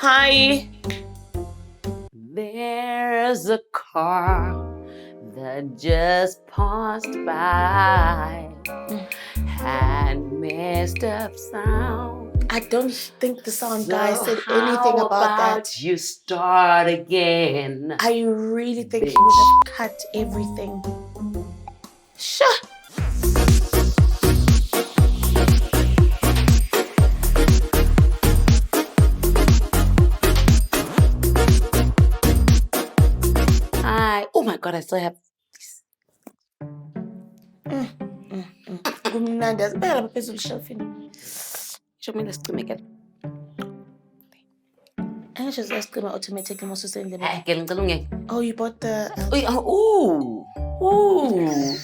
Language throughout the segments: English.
Hi. There's a car that just passed by and messed up sound. I don't think the sound guy said anything about that. You start again. I really think he would have cut everything. Sure. Hi. Oh my God, I still have this. Kumnandi phela phezulu shelfini. Show me the stomach again. Angisho ziyasicima automatically most usendlini. Ngeke ngicela ungeke. Oh, you bought the Ooh. Ooh.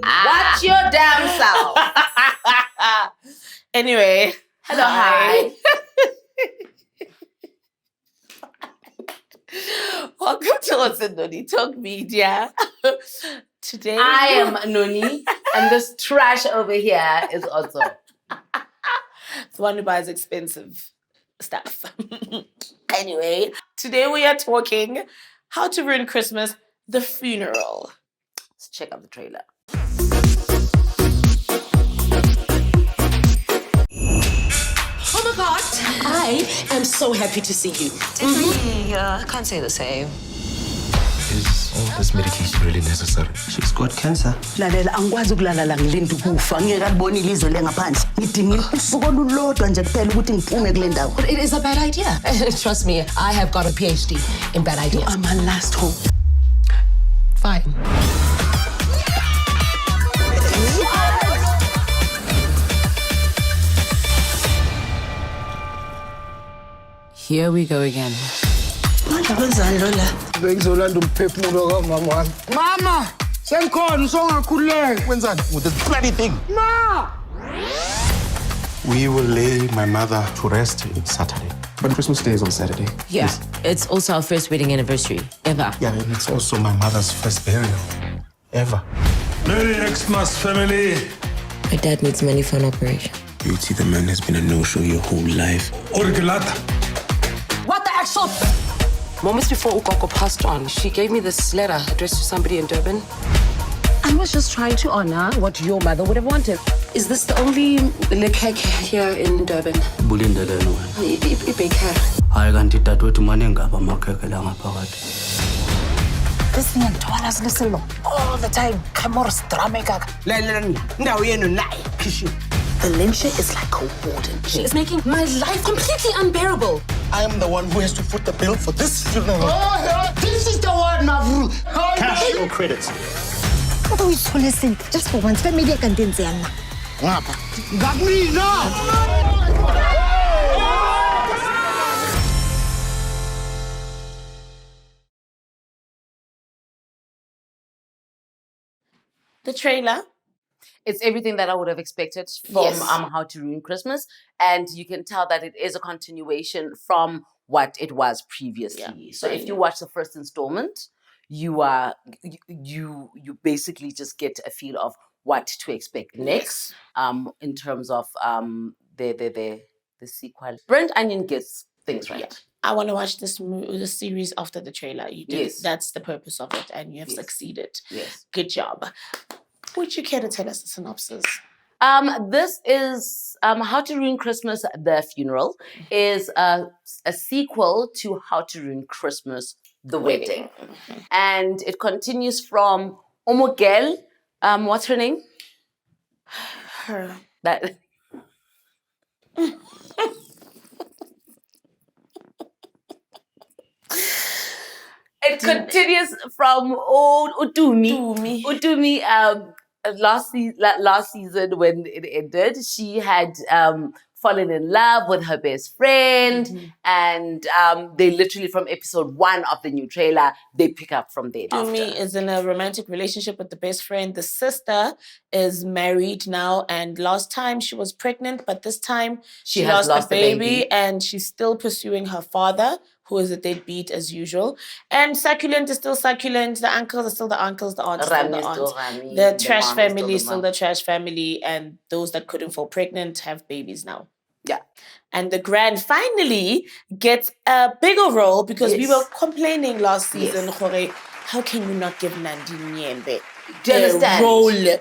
Watch your damn self. Anyway, Hello, hi. Welcome to Otso and Noni Talk Media. Today I am Noni, and this trash over here is Otso. the one who buys expensive stuff. Anyway, today we are talking how to ruin Christmas, the funeral. Let's check out the trailer. Oh my God! I am so happy to see you. I can't say the same. Is all this medication really necessary? She's got cancer. Lalela angikwazi ukulala la ngilinde ukufa ngingekaboni ilizwe lengaphandle ngidingile usuku olulodwa nje kuphela ukuthi ngiphume kule ndawo. But it is a bad idea. Trust me, I have got a PhD in bad ideas. I'm my last hope. Fine. Here we go again. Kwenzani lo la? Bengizolanda umphefumulo kamama wami. Mama, sengikhona usongakhululeka. Wenzani with this bloody thing? Ma! We will lay my mother to rest on Saturday. But Christmas Day is on Saturday. Yeah, it's also our first wedding anniversary ever. Yeah, and it's also my mother's first burial ever. Merry Xmas, family. My dad needs money for an operation. Beauty, the man has been a no-show your whole life. Orgelata. What the actual? Moments before Ukoko passed on, she gave me this letter addressed to somebody in Durban. I was just trying to honor what your mother would have wanted. Is this the only cake here in Durban? Bulindele no. Baker. Hayi kanti dadewethu manengaba amakhekhe la ngaphakathi. This thing and Thomas listen all the time. Camor's drama gaga. Valencia is like a warden. She is making my life completely unbearable. I am the one who has to foot the bill for this funeral. This is the word, Navru. Cash or credits? What are we soliciting? Just for once, family can dance. Got me now. The trailer. It's everything that I would have expected from Yes. How to Ruin Christmas, and you can tell that it is a continuation from what it was previously. So if you watch the first installment, you basically just get a feel of what to expect next. In terms of the sequel. Brent Onion gets things right. Yeah. I want to watch this series after the trailer. You did. Yes. That's the purpose of it, and you have Yes. succeeded. Yes. Good job. Would you care to tell us the synopsis? This is How to Ruin Christmas, The Funeral, is a sequel to How to Ruin Christmas, The Wedding. And it continues from Omogel, what's her name? Her. That. It continues from old Utumi. Last season when it ended, she had fallen in love with her best friend, and they literally from episode 1 of the new trailer, they pick up from there. Dumi is in a romantic relationship with the best friend. The sister is married now, and last time she was pregnant, but this time she has lost the the baby. and she's still pursuing her father, who is a deadbeat as usual. And succulent is still succulent. The uncles are still the uncles. The aunts are still the aunts. Rami, The trash mom is family is still mom. the trash family, and those that couldn't fall pregnant have babies now. Yeah. And the Grand finally gets a bigger role because we Yes. were complaining last season, Yes. Jorge, how can you not give Nandi Nyembe Do you understand? a role?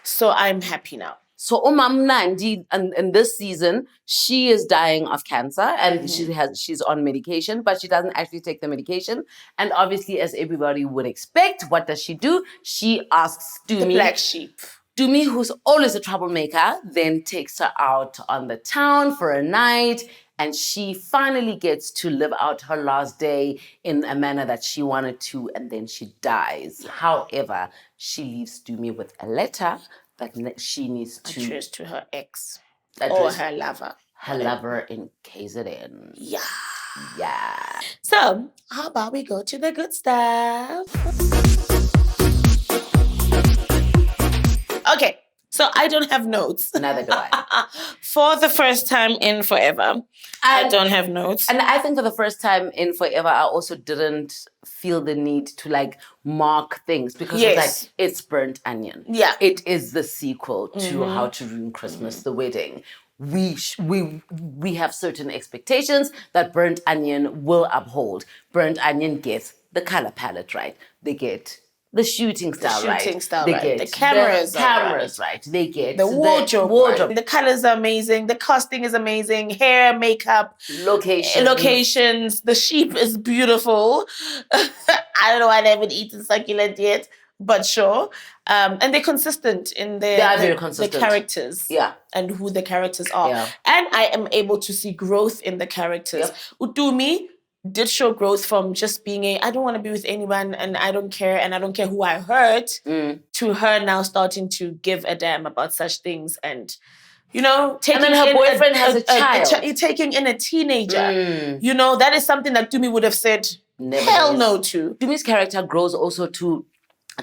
So I'm happy now. So Umam Nandi, in this season, she is dying of cancer and she's on medication, but she doesn't actually take the medication. And obviously, as everybody would expect, what does she do? She asks Dumi, The black sheep. Dumi, who's always a troublemaker, then takes her out on the town for a night, and she finally gets to live out her last day in a manner that she wanted to, and then she dies. However, she leaves Dumi with a letter that she needs to address to her ex or address her lover. her lover in KZN. Yeah. Yeah. So, how about we go to the good stuff? Okay, so I don't have notes. Neither do I. For the first time in forever, I don't have notes. And I think for the first time in forever, I also didn't feel the need to like mark things because it's like, it's Burnt Onion. Yeah. It is the sequel to How to Ruin Christmas, the wedding. We have certain expectations that Burnt Onion will uphold. Burnt Onion gets the color palette right. They get the shooting style right. They get the cameras right. They get the wardrobe. Right. The colors are amazing. The casting is amazing. Hair, makeup, locations. The sheep is beautiful. I don't know why they haven't eaten succulent yet, but sure. And they're consistent in they are very consistent. The characters. Yeah. And who the characters are. Yeah. And I am able to see growth in the characters. Yep. Utumi did show growth from just being I don't want to be with anyone and I don't care who I hurt, to her now starting to give a damn about such things and, taking and then her boyfriend has a child. Taking in a teenager. That is something that Dumi would have said hell no to. Dumi's character grows also to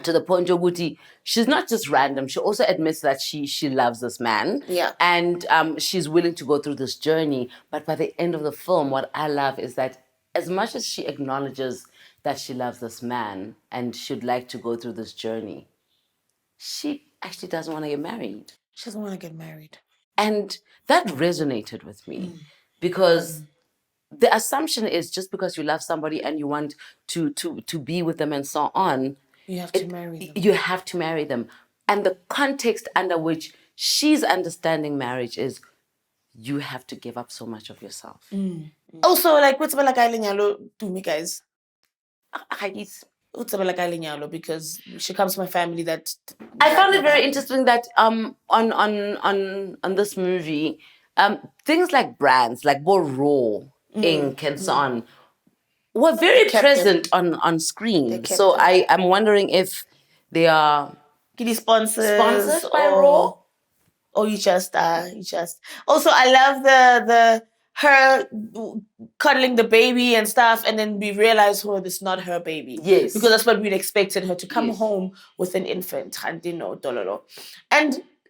the point of Wuti. She's not just random. She also admits that she loves this man. Yeah. And she's willing to go through this journey. But by the end of the film, what I love is that as much as she acknowledges that she loves this man and should like to go through this journey, she actually doesn't want to get married. She doesn't want to get married. And that resonated with me because the assumption is just because you love somebody and you want to be with them and so on, you have to marry them. You have to marry them. And the context under which she's understanding marriage is you have to give up so much of yourself. Also, like, what's about like to me, guys? Because she comes from a family that I found it very interesting that on this movie, things like brands like Raw, Ink, and so on were very present on screen. So I'm wondering if they are sponsored by Raw. Or you just. Also, I love her cuddling the baby and stuff, and then we realize, this is not her baby. Yes. Because that's what we'd expected her to come home with an infant. And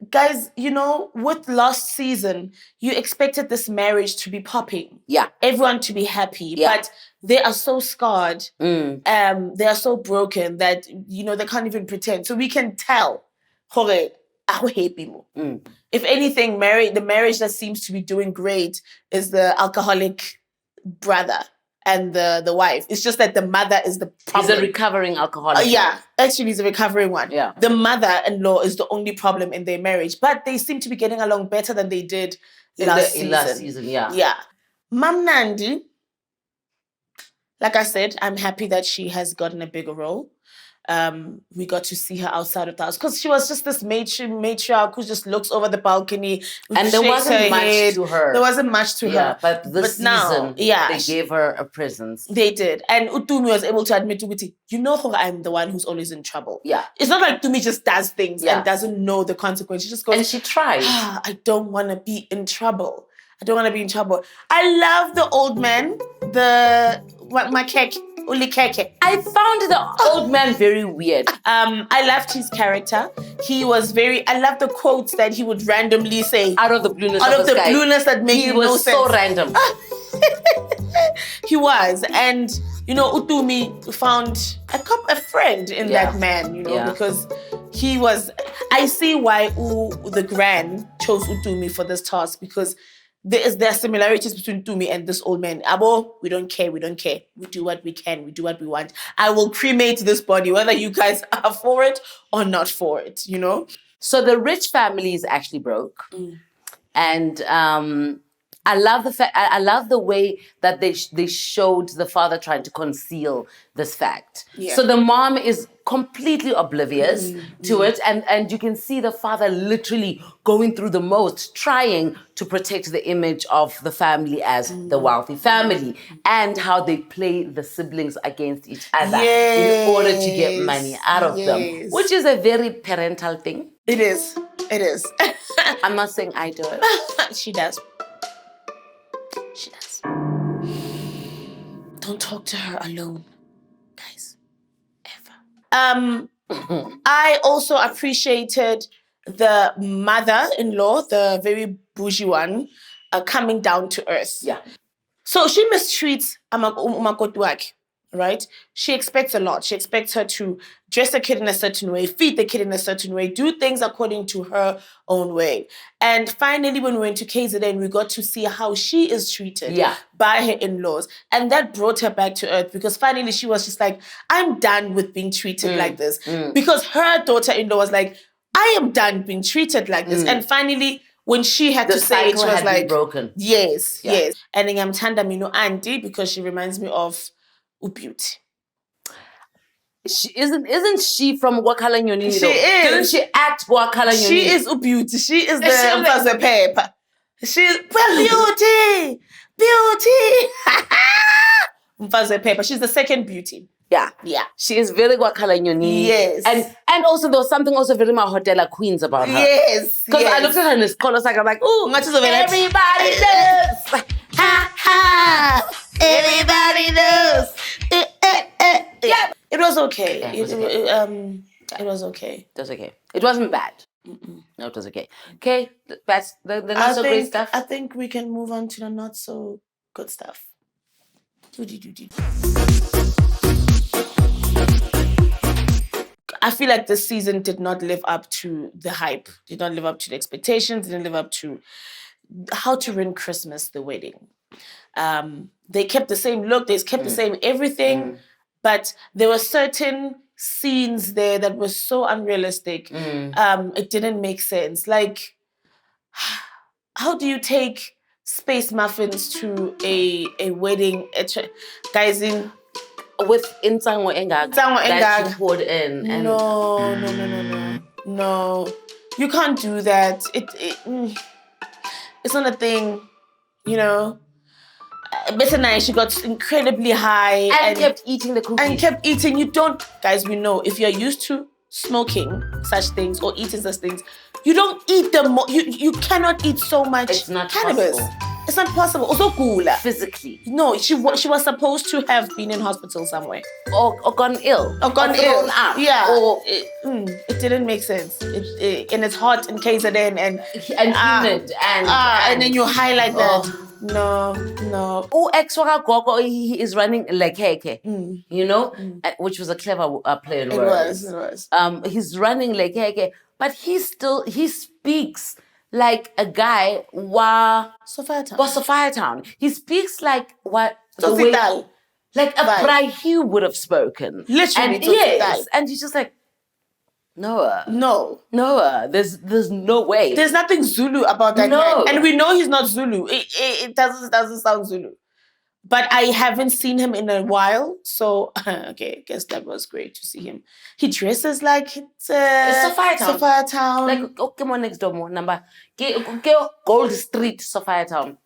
guys, with last season, you expected this marriage to be popping. Yeah. Everyone to be happy. Yeah. But they are so scarred. They are so broken that, they can't even pretend. So we can tell, if anything, the marriage that seems to be doing great is the alcoholic brother and the wife. It's just that the mother is the problem. He's a recovering alcoholic. Yeah, actually he's a recovering one. Yeah. The mother-in-law is the only problem in their marriage. But they seem to be getting along better than they did last season. Yeah. Yeah. Mam Nandi, like I said, I'm happy that she has gotten a bigger role. We got to see her outside of the house because she was just this matriarch who just looks over the balcony and there wasn't much to her. There wasn't much to her. But this season, they gave her a presence. They did. And Utumi was able to admit to Uti, I'm the one who's always in trouble. Yeah. It's not like Utumi just does things and doesn't know the consequence. She just goes, and she tries. I don't want to be in trouble. I love the old man, I found the old man very weird. I loved his character. I loved the quotes that he would randomly say. Out of the blueness that made no sense. He was so random. He was. And, Utumi found a friend in that man, because he was... I see why the Gran chose Utumi for this task, because there are similarities between Tumi and this old man. Abo, we don't care. We do what we can. We do what we want. I will cremate this body, whether you guys are for it or not for it, you know? So the rich family is actually broke. And I love the fact. I love the way that they showed the father trying to conceal this fact. Yeah. So the mom is completely oblivious to it, and you can see the father literally going through the most, trying to protect the image of the family as the wealthy family, and how they play the siblings against each other in order to get money out of them, which is a very parental thing. It is. I'm not saying I do it. She does. She does. Don't talk to her alone, guys. Ever. I also appreciated the mother-in-law, the very bougie one, coming down to earth. Yeah. So she mistreats umakoti wakhe, right? She expects a lot. She expects her to dress the kid in a certain way, feed the kid in a certain way, do things according to her own way. And finally, when we went to KZN, we got to see how she is treated by her in-laws. And that brought her back to earth, because finally she was just like, I'm done with being treated like this. Because her daughter-in-law was like, I am done being treated like this. And finally, when she had to say it, she was like, broken. Yes. And then I'm Tanda Mino Auntie, because she reminds me of Beauty. She isn't she from Wakala Nyoni? She is. Didn't she act Wakala Nyoni? She is Beauty. She is the Mfaze Pepper. She's Beauty. Mfaze Pepper. She's the second Beauty. Yeah. She is very Wakala Nyoni. Yes. And also there was something also very Mahotela Queens about her. Yes. Because I looked at her in the scholar, I'm like, ooh, everybody knows. Ha ha. Everybody knows. Yeah. It was okay. Yeah, it was okay. It was okay. It was okay. It wasn't bad. No, it was okay. Okay, that's the not so great stuff. I think we can move on to the not so good stuff. I feel like this season did not live up to the hype, did not live up to the expectations, didn't live up to how to run Christmas, the wedding. They kept the same look, they kept the same everything, but there were certain scenes there that were so unrealistic. It didn't make sense. Like, how do you take space muffins to a wedding? Guys, with Insango Engag that she poured in. And No. You can't do that. It's not a thing, you know. Better night, she got incredibly high and kept eating the cookies. And kept eating. You don't, guys, we know if you're used to smoking such things or eating such things, you don't eat them. You cannot eat so much cannabis. Possible. It's not possible. Also, cool. Physically. No, she was supposed to have been in hospital somewhere. Or gone ill. Or gone ill. Out. Yeah. Or it didn't make sense. And it's hot in KZN and humid and then you highlight that. No. Oh, ex-waka Gogo, he is running like Heke, you know, which was a clever play on words. It was. He's running like Heke, but he speaks like a guy Sophia Town. He speaks like what the way, like a Prahi would have spoken. Literally, and he's just like, Noah. No. There's no way. There's nothing Zulu about that man. And we know he's not Zulu. It doesn't sound Zulu. But I haven't seen him in a while. So, okay, I guess that was great to see him. He dresses like it's Sophia Town. Like, come on, next door, number. Gold Street, Sophia Town.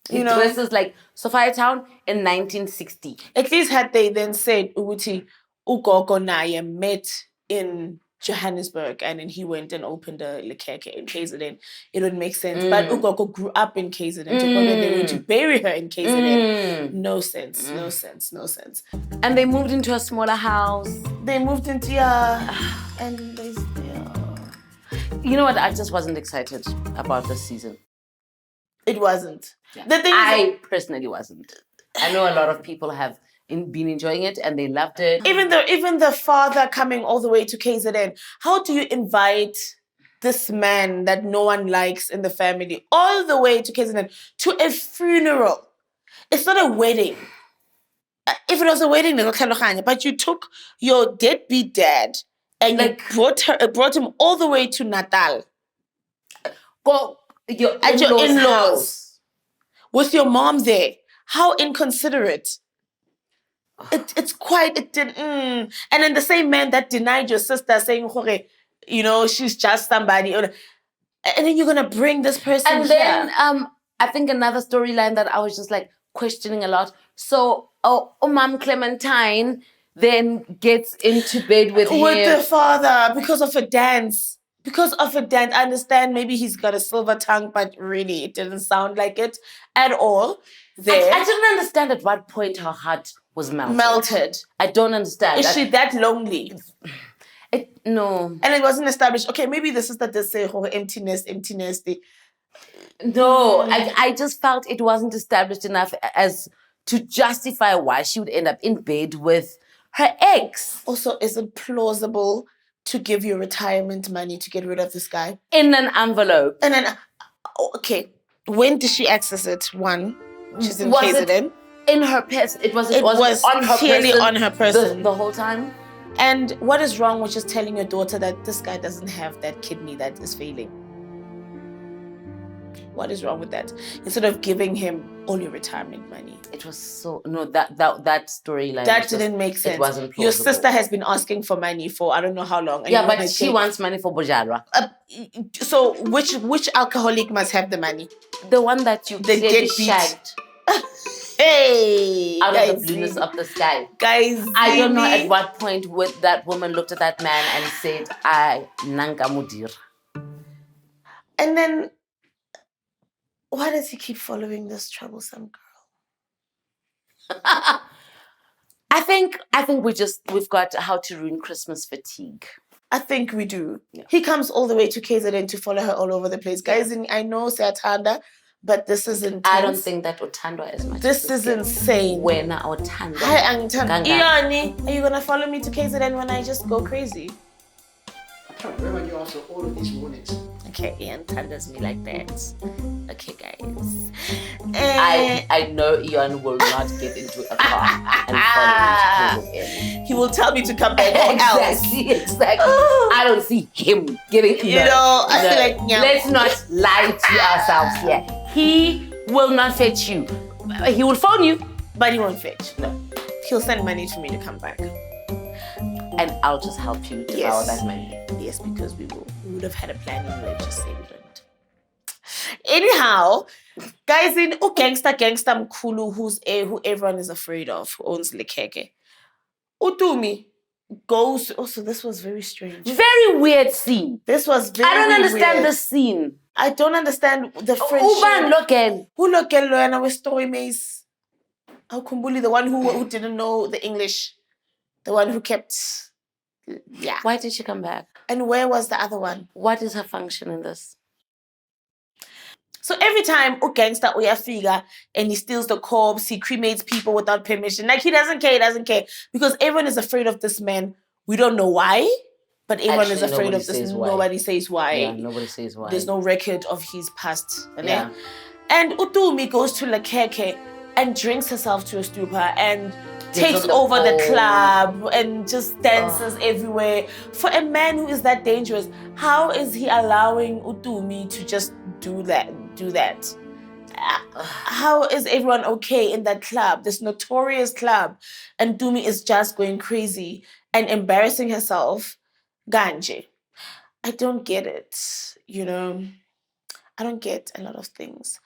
He dresses like Sophia Town in 1960. At least had they then said, Uguti, Ugogo Naya met in Johannesburg, and then he went and opened a lekeke in KZN, it would make sense. But Ugogo grew up in KZN. They were to bury her in KZN. No sense. And they moved into a smaller house. They moved into and they You know what? I just wasn't excited about this season. It wasn't. Yeah. The thing I personally wasn't. I know a lot of people have been enjoying it and they loved it. Even the father coming all the way to KZN, how do you invite this man that no one likes in the family all the way to KZN to a funeral. It's not a wedding. If it was a wedding, but you took your deadbeat dad and you brought him all the way to Natal. Go at your in-laws' house. With your mom there. How inconsiderate. It's quite... And then the same man that denied your sister saying, she's just somebody. And then you're going to bring this person and here. And then I think another storyline that I was just like questioning a lot. So, Mom Clementine then gets into bed with him. With the father because of a dance. Because of a dance. I understand maybe he's got a silver tongue, but really it didn't sound like it at all. I didn't understand at what point her heart was melted. I don't understand. Is she that lonely? No. And it wasn't established. Okay, maybe the sister did say, emptiness. No, I just felt it wasn't established enough as to justify why she would end up in bed with her ex. Also, is it plausible to give you retirement money to get rid of this guy? In an envelope. Okay. When did she access it? One, she's in KZN. In her person. It was on her clearly person on her person the whole time. And what is wrong with just telling your daughter that this guy doesn't have that kidney that is failing? What is wrong with that? Instead of giving him all your retirement money. It was so... No, that storyline... That didn't make sense. It wasn't plausible. Your sister has been asking for money for I don't know how long. Yeah, but she wants money for Bojalwa. So which alcoholic must have the money? The one that you clearly shagged. Hey! Out of the blueness of the sky. Guys, I don't know at what point that woman looked at that man and said, Nanga Mudir. And then, why does he keep following this troublesome girl? I think we've got how to ruin Christmas fatigue. I think we do. Yeah. He comes all the way to KZN to follow her all over the place. Guys, I know Sayatanda, but this is intense. I don't think that Otandwa as much. This is insane. When Otandwa. Hi, Angtan. Ioni, are you gonna follow me to KZN when I just go crazy? I can't remember you after all of these warnings. Okay, Ian thunders me like that. Okay, guys. I know Ian will not get into a car and follow me to KZN. He will tell me to come back. Exactly. I don't see him getting. I feel like let's not lie to ourselves here. He will not fetch you. He will phone you, but he won't fetch. No, he'll send money to me to come back, and I'll just help you devour that money. Yes, because we would have had a plan anyway. Just say we don't. Anyhow, guys, in gangster mkulu who everyone is afraid of, who owns Lekeke. Utumi goes. Also, this was very strange. Very weird scene. This was very. I don't understand the scene. I don't understand the friendship. Uban Lokel. Who Lokel Loyana with story maze? How Kumbuli, the one who didn't know the English, the one who kept. Yeah. Why did she come back? And where was the other one? What is her function in this? So every time gangster figure and he steals the corpse, he cremates people without permission. Like he doesn't care. Because everyone is afraid of this man. We don't know why, but everyone is afraid of this. Nobody says why. Yeah, nobody says why. There's no record of his past. Yeah. And Utumi goes to Lekeke and drinks herself to a stupor and takes over the club and just dances everywhere. For a man who is that dangerous, how is he allowing Utumi to just do that? How is everyone okay in that club, this notorious club? And Utumi is just going crazy and embarrassing herself. Ganje. I don't get it, I don't get a lot of things.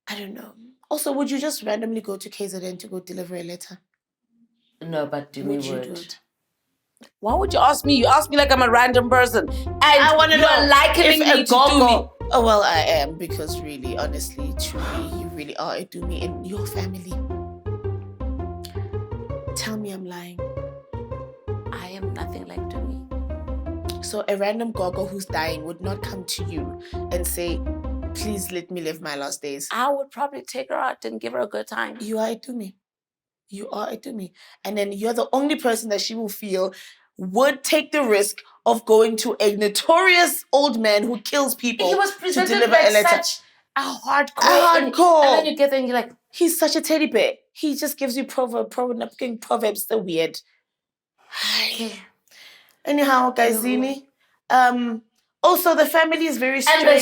I don't know. Also, would you just randomly go to KZN to go deliver a letter? No, but Dumi would. Why would you ask me? You ask me like I'm a random person. And I want to know likening me to Dumi. Oh, well, I am, because really, honestly, truly, you really are a Dumi in your family. Tell me I'm lying. I am nothing like Dumi. So a random gogo who's dying would not come to you and say, please let me live my last days. I would probably take her out and give her a good time. You are a Dumi. You are a Dumi. And then you're the only person that she will feel would take the risk of going to a notorious old man who kills people He was to presented deliver like a letter. such a hardcore. And then you get there and you're like, he's such a teddy bear. He just gives you proverbs so weird. okay. Anyhow, guys, also the family is very strange. And the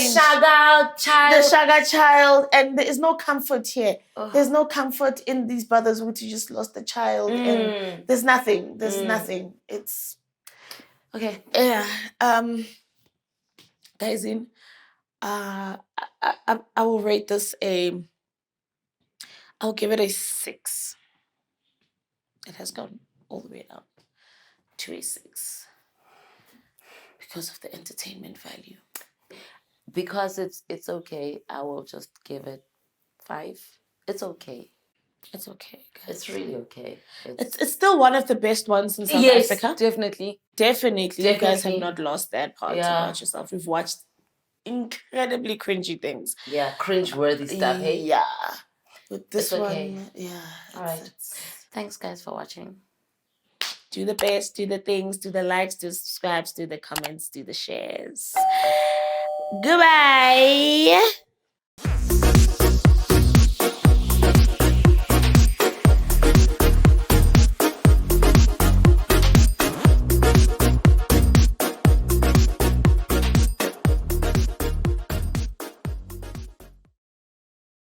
Shaga child. And there is no comfort here. There's no comfort in these brothers who just lost a child. And there's nothing. Nothing. It's okay. Yeah. Guys, I will rate this I'll give it a 6. It has gone all the way down to a 6 because of the entertainment value. Because it's okay, I will just give it 5. It's okay. It's okay, guys. It's really okay. It's still one of the best ones in South Africa. Definitely. You guys have not lost that part about yourself. We've watched incredibly cringy things. Yeah, cringe-worthy stuff, hey? Yeah. But this okay. one, yeah. All right. Thanks, guys, for watching. Do the best, do the things, do the likes, do the subscribes, do the comments, do the shares. Goodbye.